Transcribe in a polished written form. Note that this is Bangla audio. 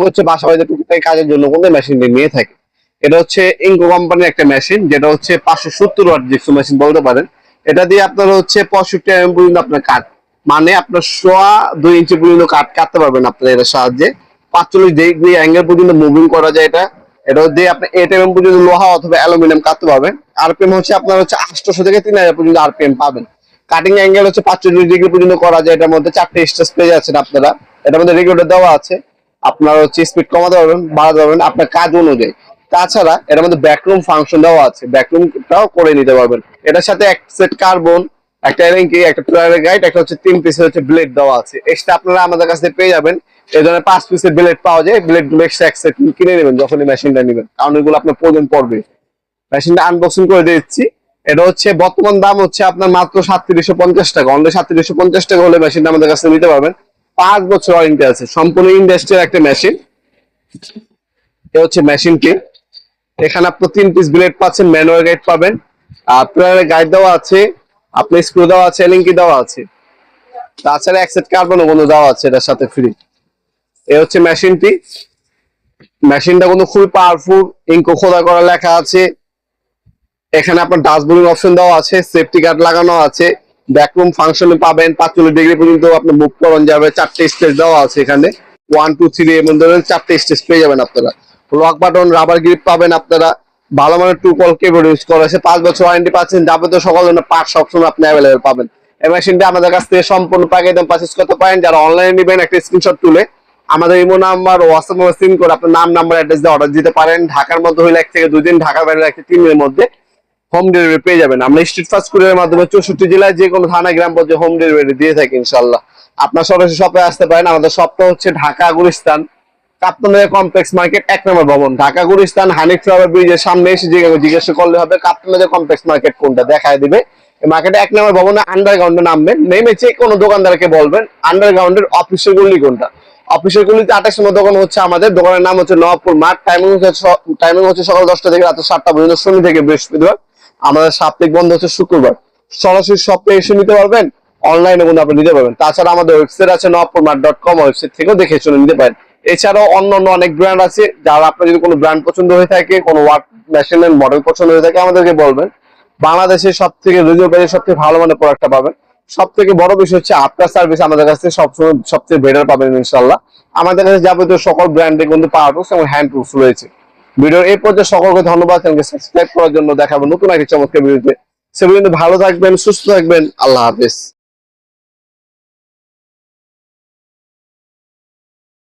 হচ্ছে বাসা বাড়িতে টুকিটাকি কাজের জন্য কোন মেশিনটি নিয়ে থাকে। এটা হচ্ছে ইনকো কোম্পানির একটা মেশিন, যেটা হচ্ছে 570 ওয়াট জিপসো মেশিন বলতে পারেন। এটা দিয়ে আপনার হচ্ছে 65 পর্যন্ত আপনার কাঠ, মানে আপনার 2.5 ইঞ্চি পর্যন্ত কাঠ কাটতে পারবেন আপনার এর সাহায্যে। 45 ডিগ্রি অ্যাঙ্গেল পর্যন্ত মুভিং করা যায় এটা। এটা দিয়ে আপনি 8 পর্যন্ত লোহা অথবা অ্যালুমিনিয়াম কাটতে পারবেন। আরপিএম হচ্ছে আপনার হচ্ছে 800 থেকে 3000 পর্যন্ত আরপিএম পাবেন। কাটিং অ্যাঙ্গেল হচ্ছে 45 ডিগ্রি পর্যন্ত করা যায়। এটার মধ্যে 4টে স্টেজ পেয়ে যাচ্ছেন আপনারা। এটার মধ্যে রেগুলেটর দেওয়া আছে, আপনার হচ্ছে স্পিড কমাতে পারবেন, বাড়াতে পারবেন আপনার কাজ অনুযায়ী। তাছাড়া এটার মধ্যে ব্যাকরুম ফাংশন দেওয়া আছে, ব্যাকরুমটাও করে নিতে পারবেন। এটার সাথে এক সেট কার্বন, একটা এরিঙ্কি, একটা প্লেয়ারের গাইড, একটা হচ্ছে 3 পিসের হচ্ছে ব্লেড দেওয়া আছে। এক্সট্রা আপনারা আমাদের কাছে পেয়ে যাবেন। এই ধরনের 5 পিসের ব্লেড পাওয়া যায়। ব্লেড গুলো এক্সট্রা এক সেট কিনে নেবেন যখনই মেশিনটা নেবেন, কারণ এগুলো আপনার প্রয়োজন পড়বে। মেশিনটা আনবক্সিং করে দিচ্ছি। এটা হচ্ছে বর্তমান দাম হচ্ছে আপনার মাত্র 3750 টাকা। অনলি 3750 টাকা হলে মেশিনটা আমাদের কাছে নিতে পারবেন। 5 বছর ওয়ারেন্টি আছে। সম্পূর্ণ ইন্ডাস্ট্রিয়াল একটা মেশিন। এটা হচ্ছে মেশিনটি। এখানে আপনি 3 পিস ব্লেড পাচ্ছেন, ম্যানুয়াল গাইড পাবেন, আপনার গাইড দেওয়া আছে, আপনার স্ক্রু দেওয়া আছে, লিঙ্কি দেওয়া আছে। তাছাড়া এক সেট কার্বন বন্ধু দেওয়া আছে এটার সাথে ফ্রি। এই হচ্ছে মেশিনটি। মেশিনটা কিন্তু খুবই পাওয়ারফুল, ইনকো খোদা করা লেখা আছে। এখানে আপনার ডাস্টবিন অপশন দেওয়া আছে, সেফটি গার্ড লাগানো আছে, ব্যাকরুম ফাংশন পাবেন। 45 ডিগ্রি পর্যন্ত আপনি মুভ করানো যাবে। 4টে স্টেজ দেওয়া আছে এখানে, 1 2 3 এমন ধরনের 4টে স্টেজ পেয়ে যাবেন আপনারা। লক বাটন, রাবার গ্রিপ পাবেন আপনারা। ভালো মানের টু কল কেবল ইউজ করা আছে। 5 বছর ওয়ারেন্টি পাচ্ছেন। যাবতীয় সকল ধরনের পার্টস সবসময় আপনি অ্যাভেলেবেল পাবেন। এই মেশিনটা আমাদের কাছ থেকে সম্পূর্ণ প্যাকেজ দাম পারচেজ করতে পারেন। যারা অনলাইনে নেবেন একটা স্ক্রিনশট তুলে আমাদের Imo number, WhatsApp number seen করে আপনার নাম, নাম্বার, অ্যাড্রেস দিয়ে অর্ডার দিতে পারেন। ঢাকার মধ্যে হলে 1 থেকে 2 দিন, ঢাকার বাইরে 1 থেকে 3 দিনের মধ্যে হোম ডেলিভারি পেয়ে যাবেন। আমরা স্ট্রিট ফাস্ট কুরিয়ারের মাধ্যমে 64 জেলায় যে কোনো থানা, গ্রাম পর্যায়ে হোম ডেলিভারি দিয়ে থাকি ইনশাআল্লাহ। আপনার সরাসরি শপে আসতে পারেন। আমাদের শপটা হচ্ছে ঢাকা গুলিস্তান কাপ্তানবাড়ি কমপ্লেক্স মার্কেট 1 নম্বর ভবন। ঢাকা গুলিস্তান হানিফ ফ্লাওয়ার ব্রিজের সামনে এসে জিজ্ঞাসা করলে হবে কাপ্তানবাড়ি কমপ্লেক্স মার্কেট কোনটা, দেখায় দিবে। এই মার্কেটে 1 নম্বর ভবনে আন্ডারগ্রাউন্ডে নামবেন। নেমে যে কোনো দোকানদারকে বলবেন আন্ডারগ্রাউন্ডের অফিসের গলি কোনটা। অফিসের গলিতে 28 নম্বর দোকান হচ্ছে আমাদের। দোকানের নাম হচ্ছে নবাবপুর মাঠ। টাইমিং হচ্ছে সকাল 10টা থেকে রাত 7টা পর্যন্ত, শনি থেকে বৃহস্পতিবার। আমাদের সাপ্তাহিক বন্ধ হচ্ছে শুক্রবার। সরাসরি শপে এসে নিতে পারবেন, অনলাইনে কিন্তু আপনি নিতে পারবেন। তাছাড়া আমাদের ওয়েবসাইট আছে নবাবপুরমাঠ.com, ওয়েবসাইট থেকেও দেখে শুনে নিতে পারেন। এছাড়াও অন্য অনেক ব্র্যান্ড আছে। যারা আপনার যদি কোনো ব্র্যান্ড পছন্দ হয়ে থাকে, কোনো ওয়ার্ক মেশিনের মডেল পছন্দ হয়ে থাকে, আমাদেরকে বলবেন। বাংলাদেশের সব থেকে রিজনেবল, সব থেকে ভালো মানের প্রোডাক্টটা পাবেন। সব থেকে বড় বিষয় হচ্ছে আফটার সার্ভিস আমাদের কাছে সবসময় সবচেয়ে বেটার পাবেন ইনশাল্লাহ। আমাদের কাছে যাবতীয় সকল ব্র্যান্ডে কিন্তু পাওয়ার টুলস এবং হ্যান্ড টুলস রয়েছে। ভিডিও এই পর্যায়ে সকলকে ধন্যবাদ। চ্যানেলকে সাবস্ক্রাইব করার জন্য। দেখাবো নতুন একটা চমৎকার ভিডিওতে। সে পর্যন্ত ভালো থাকবেন, সুস্থ থাকবেন। আল্লাহ হাফেজ।